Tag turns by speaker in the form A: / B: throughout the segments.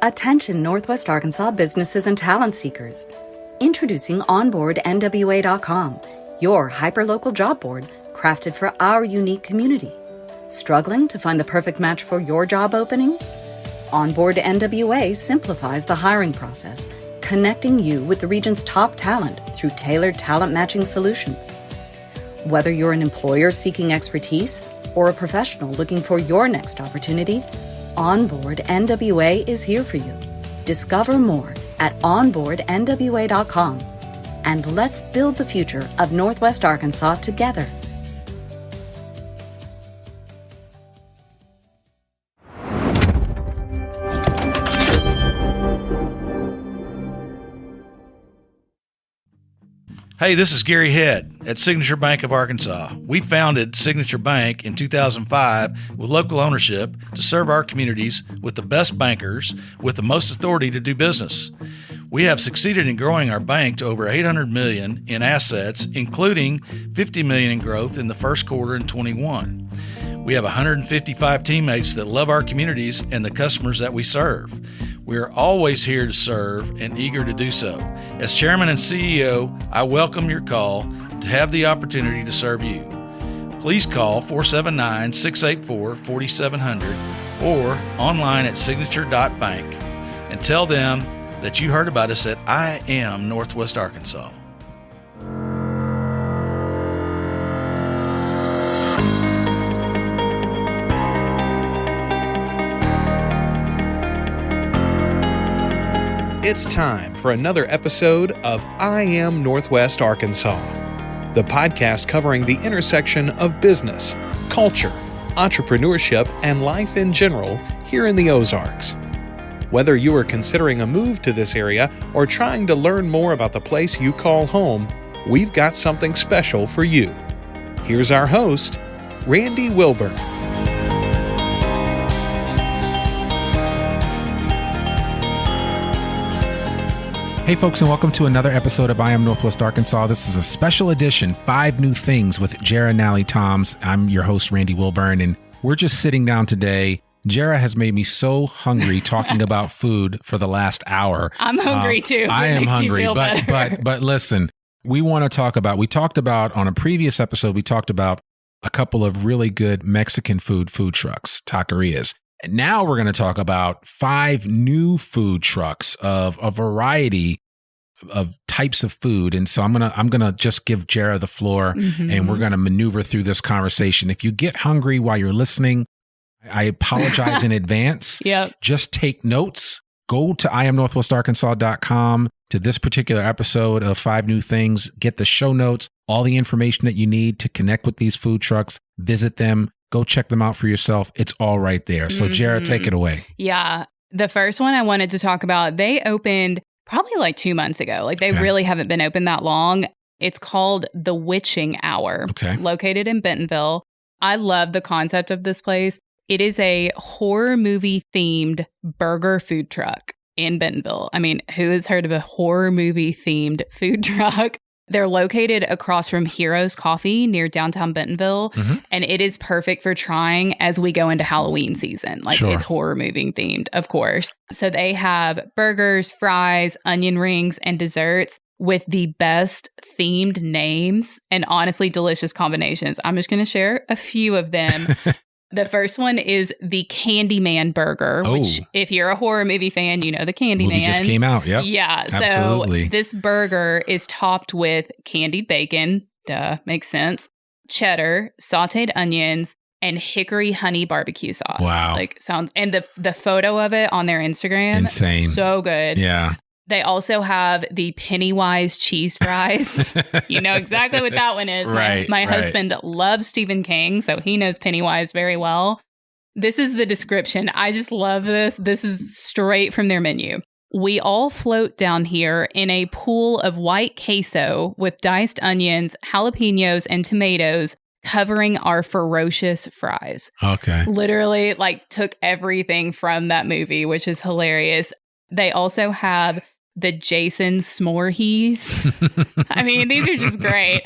A: Attention Northwest Arkansas businesses and talent seekers. Introducing OnboardNWA.com, your hyperlocal job board crafted for our unique community. Struggling to find the perfect match for your job openings? Onboard NWA simplifies the hiring process, connecting you with the region's top talent through tailored talent matching solutions. Whether you're an employer seeking expertise or a professional looking for your next opportunity, Onboard NWA is here for you. Discover more at onboardnwa.com, and let's build the future of Northwest Arkansas together.
B: Hey, this is Gary Head at Signature Bank of Arkansas. We founded Signature Bank in 2005 with local ownership to serve our communities with the best bankers with the most authority to do business. We have succeeded in growing our bank to over $800 million in assets, including $50 million in growth in the first quarter in 21. We have 155 teammates that love our communities and the customers that we serve. We are always here to serve and eager to do so. As Chairman and CEO, I welcome your call to have the opportunity to serve you. Please call 479-684-4700 or online at signature.bank and tell them that you heard about us at I Am Northwest Arkansas.
C: It's time for another episode of I Am Northwest Arkansas, the podcast covering the intersection of business, culture, entrepreneurship, and life in general here in the Ozarks. Whether you are considering a move to this area or trying to learn more about the place you call home, we've got something special for you. Here's our host, Randy Wilburn.
D: Hey folks, and welcome to another episode of I Am Northwest Arkansas. This is a special edition, 5 New Things with Jara Nalley Toms. I'm your host, Randy Wilburn, and we're just sitting down today. Jara has made me so hungry talking about food for the last hour.
E: I'm hungry too.
D: I am hungry, but listen, we talked about on a previous episode, we talked about a couple of really good Mexican food trucks, taquerias. And now we're going to talk about 5 new food trucks of a variety of types of food. And so I'm gonna just give Jara the floor, and we're going to maneuver through this conversation. If you get hungry while you're listening, I apologize in advance.
E: Yep.
D: Just take notes. Go to iamnorthwestarkansas.com to this particular episode of 5 New Things. Get the show notes, all the information that you need to connect with these food trucks. Visit them. Go check them out for yourself. It's all right there. So, Jared, take it away.
E: Yeah. The first one I wanted to talk about, they opened probably like 2 months ago. Like they really haven't been open that long. It's called The Witching Hour, located in Bentonville. I love the concept of this place. It is a horror movie themed burger food truck in Bentonville. I mean, who has heard of a horror movie themed food truck? They're located across from Heroes Coffee near downtown Bentonville, and it is perfect for trying as we go into Halloween season. Like it's horror movie themed, of course. So they have burgers, fries, onion rings, and desserts with the best themed names and honestly delicious combinations. I'm just going to share a few of them. The first one is the Candyman Burger, which if you're a horror movie fan, you know the Candyman.
D: Movie just came out, yep.
E: Yeah,
D: absolutely.
E: So this burger is topped with candied bacon, duh, makes sense, cheddar, sauteed onions, and hickory honey barbecue sauce.
D: Wow.
E: And the photo of it on their Instagram.
D: Insane.
E: So good.
D: Yeah.
E: They also have the Pennywise cheese fries. You know exactly what that one is. My husband loves Stephen King, so he knows Pennywise very well. This is the description. I just love this. This is straight from their menu. We all float down here in a pool of white queso with diced onions, jalapenos, and tomatoes covering our ferocious fries.
D: Okay.
E: Literally, took everything from that movie, which is hilarious. They also have the Jason S'morehees. I mean, these are just great.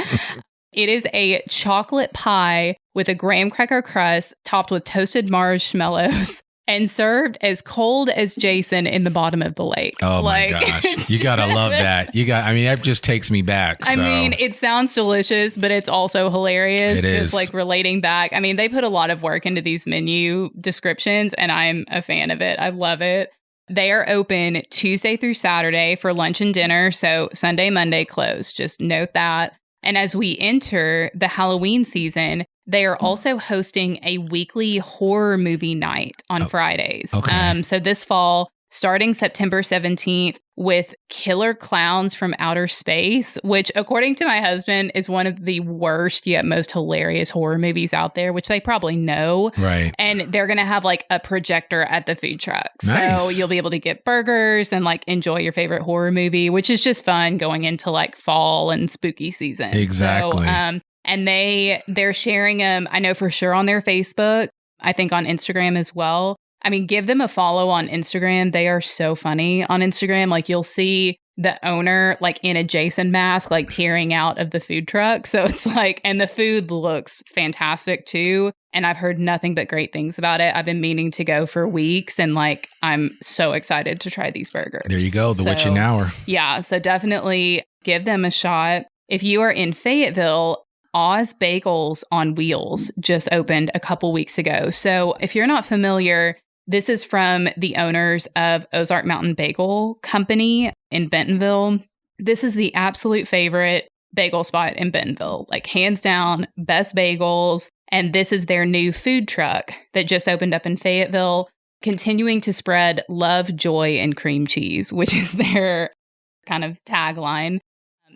E: It is a chocolate pie with a graham cracker crust topped with toasted marshmallows and served as cold as Jason in the bottom of the lake.
D: Oh my gosh. You got to love that. That just takes me back. So.
E: I mean, it sounds delicious, but it's also hilarious.
D: It
E: just
D: is.
E: like relating back. I mean, they put a lot of work into these menu descriptions and I'm a fan of it. I love it. They are open Tuesday through Saturday for lunch and dinner. So Sunday, Monday closed. Just note that. And as we enter the Halloween season, they are also hosting a weekly horror movie night on Fridays.
D: Okay.
E: So this fall, starting September 17th, with Killer Clowns from Outer Space, which, according to my husband, is one of the worst yet most hilarious horror movies out there, which they probably know.
D: Right.
E: And they're going to have like a projector at the food truck.
D: Nice.
E: So you'll be able to get burgers and like enjoy your favorite horror movie, which is just fun going into like fall and spooky season.
D: Exactly.
E: So, and they're sharing them, I know for sure, on their Facebook, I think on Instagram as well. I mean, give them a follow on Instagram. They are so funny on Instagram. Like you'll see the owner like in a Jason mask, like peering out of the food truck. So it's like, and the food looks fantastic too. And I've heard nothing but great things about it. I've been meaning to go for weeks and like, I'm so excited to try these burgers.
D: There you go. The witching hour.
E: Yeah. So definitely give them a shot. If you are in Fayetteville, Oz Bagels on Wheels just opened a couple weeks ago. So if you're not familiar, this is from the owners of Ozark Mountain Bagel Company in Bentonville. This is the absolute favorite bagel spot in Bentonville, like hands down, best bagels. And this is their new food truck that just opened up in Fayetteville, continuing to spread love, joy, and cream cheese, which is their kind of tagline.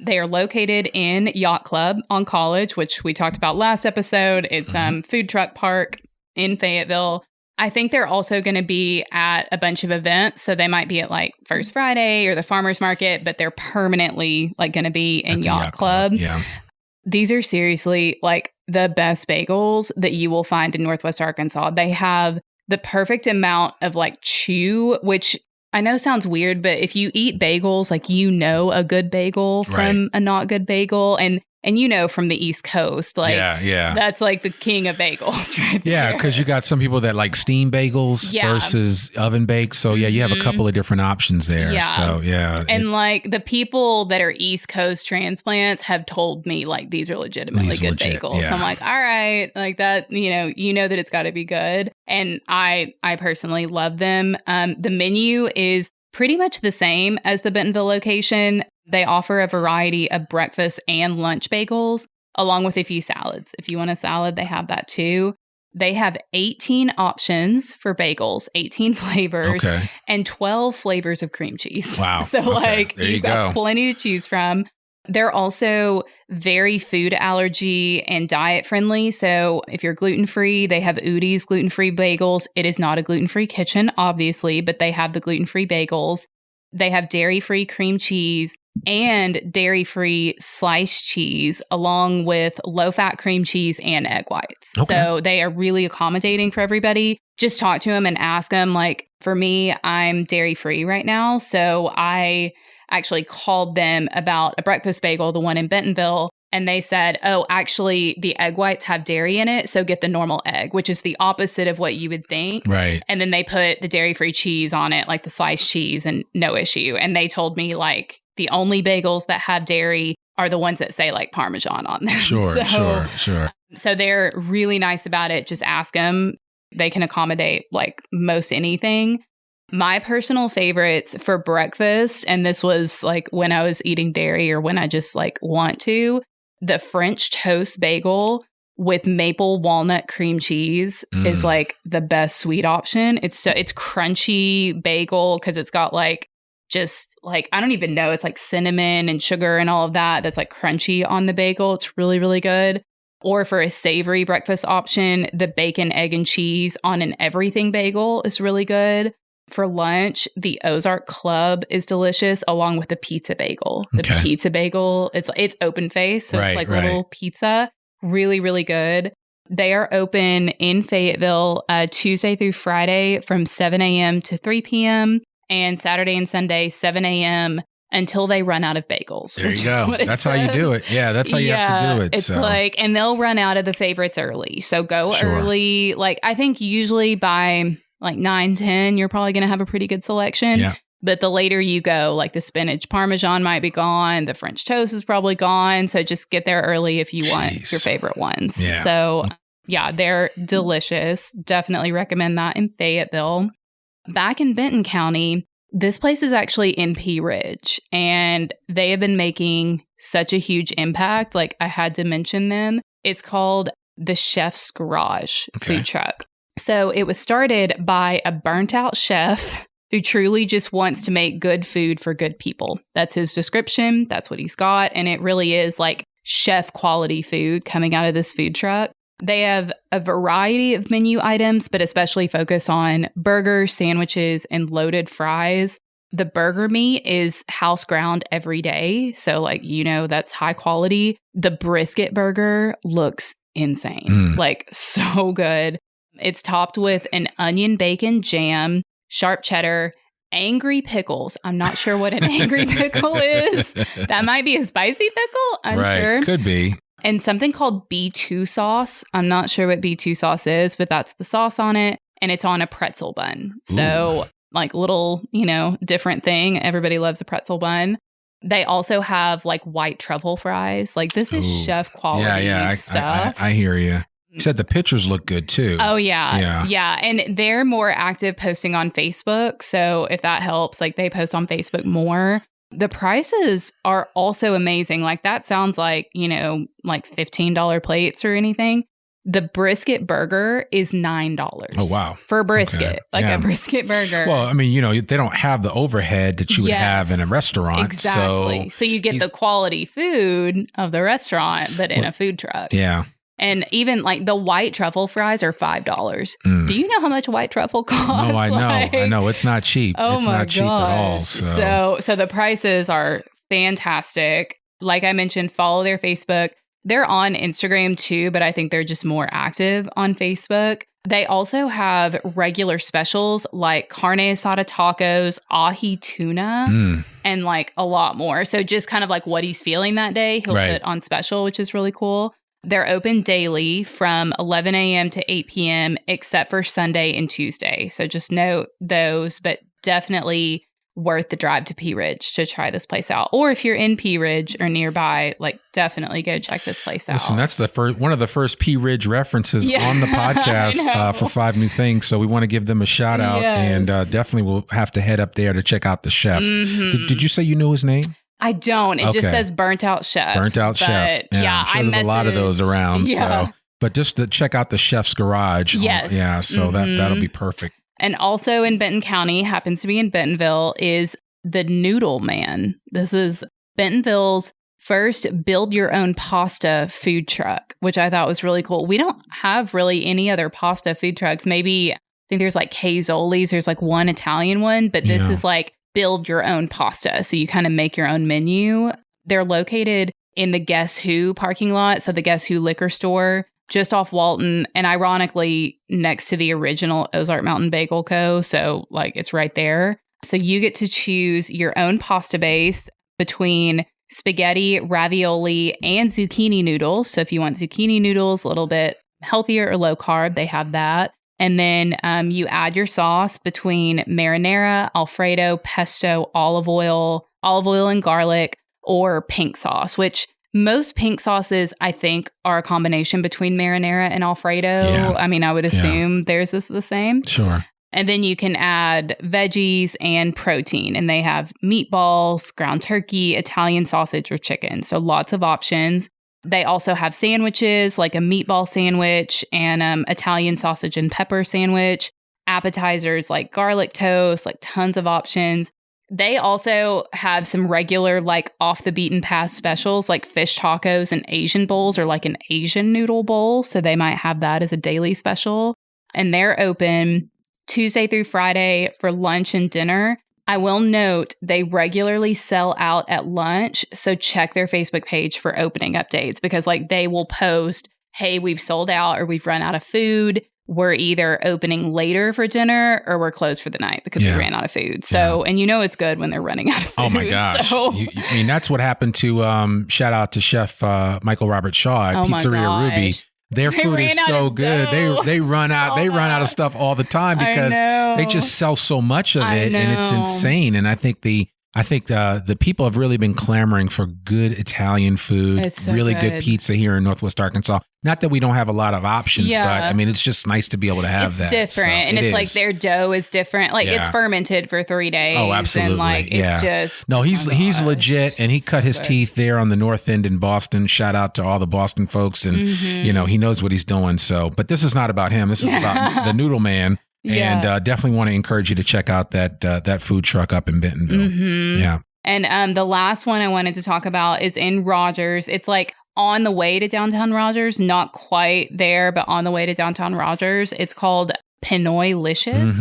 E: They are located in Yacht Club on College, which we talked about last episode. It's food truck park in Fayetteville. I think they're also going to be at a bunch of events. So they might be at like First Friday or the farmer's market, but they're permanently like going to be in Yacht Club.
D: Yeah.
E: These are seriously like the best bagels that you will find in Northwest Arkansas. They have the perfect amount of like chew, which I know sounds weird, but if you eat bagels, like you know a good bagel from a not good bagel. And you know from the East Coast, like that's like the king of bagels right there.
D: Yeah, because you got some people that like steam bagels versus oven baked. So you have a couple of different options there.
E: Yeah.
D: So
E: And like the people that are East Coast transplants have told me like these are legitimately good bagels.
D: Yeah.
E: So I'm like, all right, like that, you know that it's got to be good. And I personally love them. The menu is pretty much the same as the Bentonville location. They offer a variety of breakfast and lunch bagels, along with a few salads. If you want a salad, they have that too. They have 18 options for bagels, 18 flavors, and 12 flavors of cream cheese.
D: Wow.
E: So like you've got plenty to choose from. They're also very food allergy and diet friendly. So if you're gluten-free, they have Udi's gluten-free bagels. It is not a gluten-free kitchen, obviously, but they have the gluten-free bagels. They have dairy-free cream cheese and dairy-free sliced cheese, along with low-fat cream cheese and egg whites. So they are really accommodating for everybody. Just talk to them and ask them. Like for me, I'm dairy-free right now. So I actually called them about a breakfast bagel, the one in Bentonville, and they said, oh, actually, the egg whites have dairy in it, so get the normal egg, which is the opposite of what you would think.
D: Right.
E: And then they put the dairy-free cheese on it, like the sliced cheese, and no issue. And they told me, like, the only bagels that have dairy are the ones that say, like, Parmesan on them.
D: Sure.
E: So they're really nice about it. Just ask them. They can accommodate, like, most anything. My personal favorites for breakfast, and this was, like, when I was eating dairy or when I just, like, want to, the French toast bagel with maple walnut cream cheese is like the best sweet option. It's crunchy bagel because it's got like just like, I don't even know, it's like cinnamon and sugar and all of that. That's like crunchy on the bagel. It's really, really good. Or for a savory breakfast option, the bacon, egg, and cheese on an everything bagel is really good. For lunch, the Ozark Club is delicious, along with the pizza bagel. The pizza bagel, it's open face, so it's like little pizza. Really, really good. They are open in Fayetteville Tuesday through Friday from 7 a.m. to 3 p.m. and Saturday and Sunday, 7 a.m. until they run out of bagels.
D: There you go. That's how you do it. Yeah, that's how you have to do it.
E: It's like, and they'll run out of the favorites early. So go early. Like, I think usually by like 9, 10, you're probably going to have a pretty good selection.
D: Yeah.
E: But the later you go, like the spinach Parmesan might be gone. The French toast is probably gone. So just get there early if you want your favorite ones.
D: Yeah.
E: So yeah, they're delicious. Definitely recommend that in Fayetteville. Back in Benton County, this place is actually in Pea Ridge, and they have been making such a huge impact. Like, I had to mention them. It's called the Chef's Garage food truck. So it was started by a burnt out chef who truly just wants to make good food for good people. That's his description. That's what he's got. And it really is like chef quality food coming out of this food truck. They have a variety of menu items, but especially focus on burgers, sandwiches, and loaded fries. The burger meat is house ground every day. So like, that's high quality. The brisket burger looks insane. Like, so good. It's topped with an onion bacon jam, sharp cheddar, angry pickles. I'm not sure what an angry pickle is. That might be a spicy pickle. I'm sure.
D: Could be.
E: And something called B2 sauce. I'm not sure what B2 sauce is, but that's the sauce on it. And it's on a pretzel bun. So like little, different thing. Everybody loves a pretzel bun. They also have like white truffle fries. Like, this is chef quality stuff.
D: I hear you. You said the pictures look good too.
E: Oh, yeah. Yeah. And they're more active posting on Facebook. So if that helps, like, they post on Facebook more. The prices are also amazing. Like, that sounds like, like $15 plates or anything. The brisket burger is $9.
D: Oh, wow.
E: For a brisket, a brisket burger.
D: Well, I mean, they don't have the overhead that you would have in a restaurant.
E: Exactly. So you get the quality food of the restaurant, but in a food truck.
D: Yeah.
E: And even like the white truffle fries are $5. Do you know how much white truffle costs?
D: No, I know. I know. It's not cheap.
E: Oh,
D: it's not cheap at all.
E: So the prices are fantastic. Like I mentioned, follow their Facebook. They're on Instagram too, but I think they're just more active on Facebook. They also have regular specials like carne asada tacos, ahi tuna, and like a lot more. So just kind of like what he's feeling that day, he'll put on special, which is really cool. They're open daily from 11 a.m. to 8 p.m., except for Sunday and Tuesday. So just note those, but definitely worth the drive to Pea Ridge to try this place out. Or if you're in Pea Ridge or nearby, like, definitely go check this place out.
D: Listen, that's one of the first Pea Ridge references on the podcast for 5 New Things. So we want to give them a shout out, and definitely we'll have to head up there to check out the chef. Did you say you knew his name?
E: I don't. It just says Burnt Out Chef.
D: Burnt Out Chef. Yeah, I'm sure there's a lot of those around.
E: Yeah.
D: So, but just to check out the Chef's Garage.
E: Yes.
D: So that'll be perfect.
E: And also in Benton County, happens to be in Bentonville, is the Noodle Man. This is Bentonville's first build your own pasta food truck, which I thought was really cool. We don't have really any other pasta food trucks. Maybe I think there's like Zoli's. There's like one Italian one, but this is like build your own pasta. So you kind of make your own menu. They're located in the Guess Who parking lot. So the Guess Who liquor store, just off Walton, and ironically next to the original Ozark Mountain Bagel Co. So like it's right there. So you get to choose your own pasta base between spaghetti, ravioli, and zucchini noodles. So if you want zucchini noodles, a little bit healthier or low carb, they have that. And then you add your sauce between marinara, Alfredo, pesto, olive oil and garlic, or pink sauce, which most pink sauces, I think, are a combination between marinara and Alfredo. Yeah. I mean, I would assume theirs is the same.
D: Sure.
E: And then you can add veggies and protein. And they have meatballs, ground turkey, Italian sausage, or chicken. So lots of options. They also have sandwiches, like a meatball sandwich and Italian sausage and pepper sandwich. Appetizers like garlic toast, like tons of options. They also have some regular, like off the beaten path specials, like fish tacos and Asian bowls, or like an Asian noodle bowl. So they might have that as a daily special. And they're open Tuesday through Friday for lunch and dinner. I will note they regularly sell out at lunch. So check their Facebook page for opening updates, because like they will post, hey, we've sold out or we've run out of food. We're either opening later for dinner or we're closed for the night because we ran out of food. So, and it's good when they're running out of food.
D: Oh my gosh. So, I mean, that's what happened to, shout out to Chef Michael Robert Shaw at Pizzeria Ruby. Their food is so good. They run out of stuff all the time because they just sell so much of it, and it's insane. And I think the people have really been clamoring for good Italian food, really good pizza here in Northwest Arkansas. Not that we don't have a lot of options, but I mean, it's just nice to be able to have that.
E: It's different. So and it's like their dough is different. Like it's fermented for 3 days.
D: Oh, absolutely.
E: And like it's just.
D: No, he's legit. And he cut his teeth there on the North End in Boston. Shout out to all the Boston folks. And, he knows what he's doing. So, but this is not about him. This is about the Noodle Man. And definitely want to encourage you to check out that food truck up in Bentonville. Yeah.
E: And the last one I wanted to talk about is in Rogers. It's like on the way to downtown Rogers, not quite there, but on the way to downtown Rogers. It's called Pinoy-licious,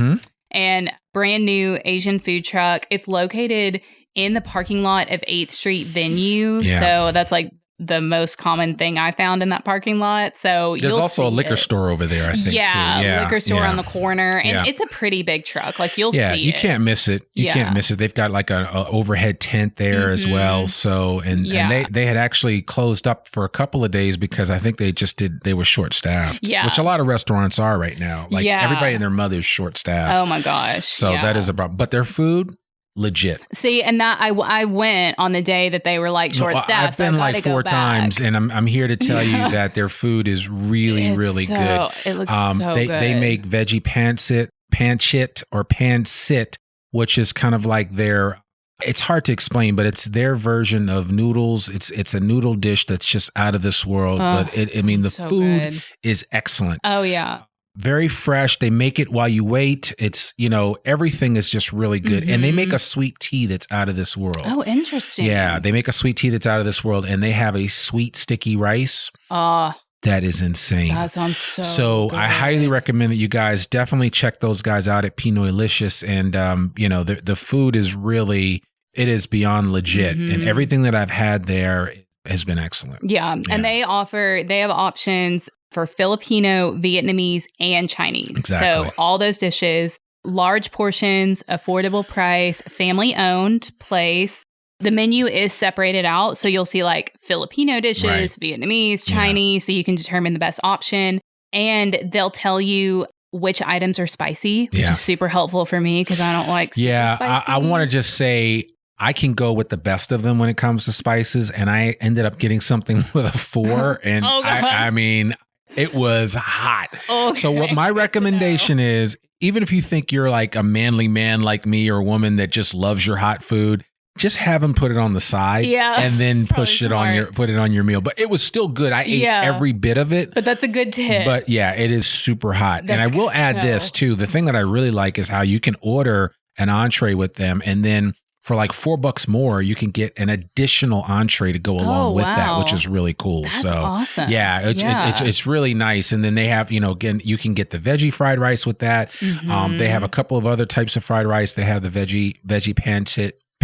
E: and brand new Asian food truck. It's located in the parking lot of 8th Street venue. Yeah. So that's like the most common thing I found in that parking lot. So
D: there's also a liquor store over there, I think. Too. Yeah,
E: liquor store on the corner, and it's a pretty big truck. Like you'll see it.
D: You can't miss it. You can't miss it. They've got like a overhead tent there as well. So and they had actually closed up for a couple of days because I think they were short staffed. Yeah, which a lot of restaurants are right now. Like everybody and their mother's short staffed.
E: Oh my gosh.
D: So that is a problem. But their food. Legit.
E: See, and that I went on the day that they were like short staffed.
D: I've been like 4 times, and I'm here to tell you that their food is really good.
E: It looks so good.
D: They make veggie pancit, which is kind of like their. It's hard to explain, but it's their version of noodles. It's a noodle dish that's just out of this world. But the food is excellent.
E: Oh yeah.
D: Very fresh. They make it while you wait. It's, everything is just really good. And they make a sweet tea that's out of this world.
E: Oh, interesting.
D: Yeah, they make a sweet tea that's out of this world. And they have a sweet sticky rice. That is insane.
E: That sounds so good.
D: I highly recommend that you guys definitely check those guys out at Pinoy-licious. And, the food is really, it is beyond legit. And everything that I've had there has been excellent.
E: Yeah. And they have options for Filipino, Vietnamese, and Chinese.
D: Exactly.
E: So all those dishes, large portions, affordable price, family-owned place. The menu is separated out. So you'll see like Filipino dishes, Vietnamese, Chinese, so you can determine the best option. And they'll tell you which items are spicy, which is super helpful for me because I don't like super spicy.
D: I want to just say, I can go with the best of them when it comes to spices. And I ended up getting something with a 4. And I mean... It was hot. Okay. So what my recommendation is, even if you think you're like a manly man like me or a woman that just loves your hot food, just have them put it on the side and then put it on your meal. But it was still good. I ate every bit of it.
E: But that's a good tip.
D: But it is super hot. And I will add this too. The thing that I really like is how you can order an entree with them, and then for like $4 more, you can get an additional entree to go along with that, which is really cool.
E: That's awesome.
D: Yeah, it's really nice. And then they have, again, you can get the veggie fried rice with that. They have a couple of other types of fried rice. They have the veggie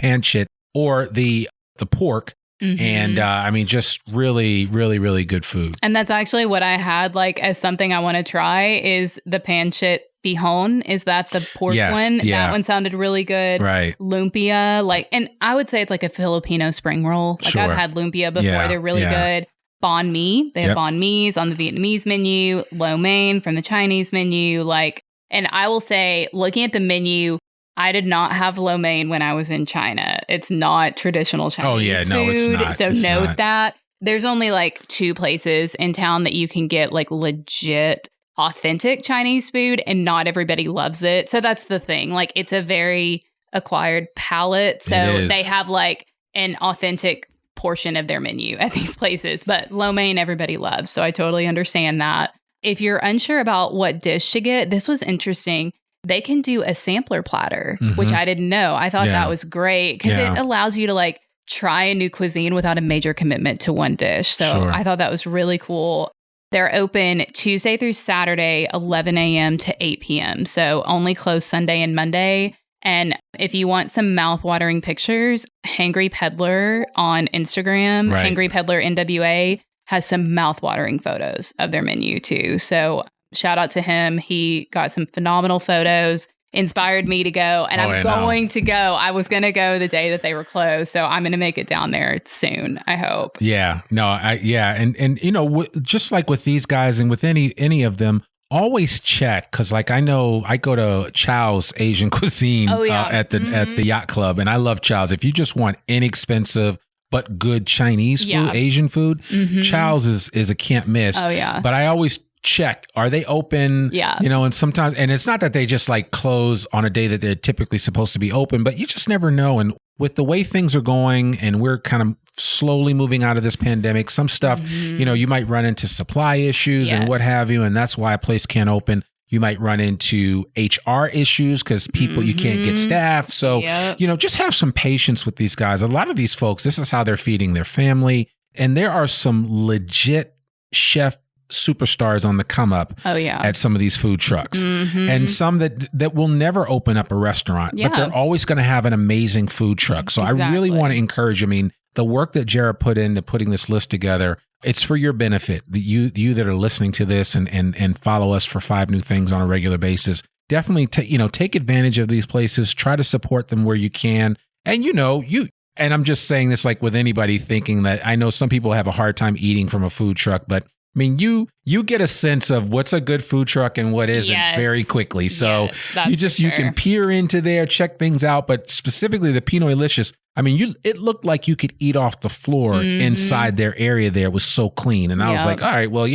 D: pancit or the pork. And just really, really, really good food.
E: And that's actually what I had like as something I want to try is the pancit bihon. Is that the pork one? Yeah. That one sounded really good.
D: Right.
E: Lumpia, and I would say it's like a Filipino spring roll. Like I've had lumpia before. Yeah. They're really good. Banh mi. They have banh mi's on the Vietnamese menu, lo mein from the Chinese menu. And I will say, looking at the menu, I did not have lo mein when I was in China. It's not traditional Chinese food.
D: No, it's not.
E: So note that. There's only like 2 places in town that you can get like legit authentic Chinese food, and not everybody loves it. So that's the thing. Like it's a very acquired palate. So they have like an authentic portion of their menu at these places. But lo mein everybody loves. So I totally understand that. If you're unsure about what dish to get, this was interesting. They can do a sampler platter, which I didn't know. I thought that was great because it allows you to like try a new cuisine without a major commitment to one dish. So I thought that was really cool. They're open Tuesday through Saturday, 11 a.m. to 8 p.m. So only closed Sunday and Monday. And if you want some mouth-watering pictures, Hangry Peddler on Instagram, Hangry Peddler NWA, has some mouth-watering photos of their menu too. So shout out to him. He got some phenomenal photos. inspired me to go. And I'm going to go. I was going to go the day that they were closed. So I'm going to make it down there soon, I hope.
D: Yeah. No, And you know, just like with these guys and with any of them, always check. Cause like I know I go to Chow's Asian Cuisine at the yacht club, and I love Chow's. If you just want inexpensive but good Chinese food, Asian food, Chow's is a can't miss.
E: Oh yeah.
D: But I always check, are they open?
E: Yeah.
D: You know, and sometimes, and it's not that they just like close on a day that they're typically supposed to be open, but you just never know. And with the way things are going, and we're kind of slowly moving out of this pandemic, some stuff, you know, you might run into supply issues and what have you. And that's why a place can't open. You might run into HR issues because people, you can't get staff. So, you know, just have some patience with these guys. A lot of these folks, this is how they're feeding their family. And there are some legit chef superstars on the come up at some of these food trucks, and some that will never open up a restaurant, but they're always going to have an amazing food truck. So I really want to encourage, I mean, the work that Jared put into putting this list together, it's for your benefit. You that are listening to this and follow us for 5 New Things on a regular basis. Definitely take advantage of these places, try to support them where you can. And and I'm just saying this like with anybody thinking that, I know some people have a hard time eating from a food truck, but I mean, you get a sense of what's a good food truck and what isn't very quickly. So you can peer into there, check things out. But specifically the Pinot Delicious, I mean, it looked like you could eat off the floor inside their area there. It was so clean. And I was like, all right, well,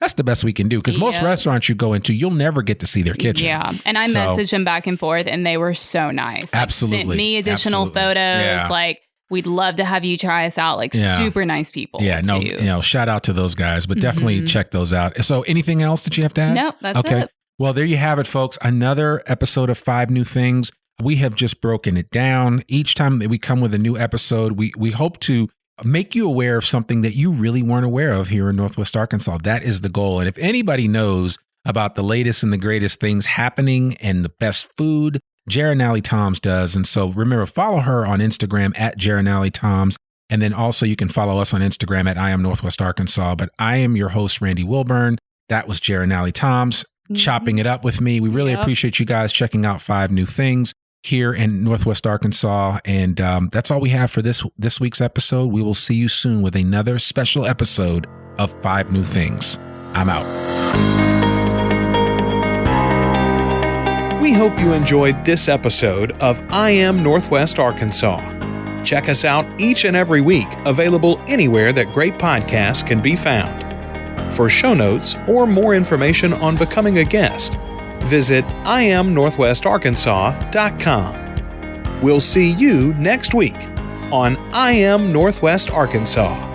D: that's the best we can do. Because most restaurants you go into, you'll never get to see their kitchen.
E: Yeah. And I messaged them back and forth, and they were so nice.
D: Absolutely.
E: Sent me additional photos. Like, we'd love to have you try us out. Like super nice people.
D: Yeah, no, shout out to those guys, but definitely check those out. So anything else that you have to add?
E: No, that's it.
D: Well, there you have it, folks. Another episode of 5 New Things. We have just broken it down. Each time that we come with a new episode, we hope to make you aware of something that you really weren't aware of here in Northwest Arkansas. That is the goal. And if anybody knows about the latest and the greatest things happening and the best food, Nalley Toms does. And so remember, follow her on Instagram at Nalley Toms. And then also you can follow us on Instagram at I Am Northwest Arkansas. But I am your host, Randy Wilburn. That was Nalley Toms chopping it up with me. We really appreciate you guys checking out 5 New Things here in Northwest Arkansas. And that's all we have for this week's episode. We will see you soon with another special episode of 5 New Things. I'm out.
C: We hope you enjoyed this episode of I Am Northwest Arkansas. Check us out each and every week, available anywhere that great podcasts can be found. For show notes or more information on becoming a guest, visit IamNorthwestArkansas.com. We'll see you next week on I Am Northwest Arkansas.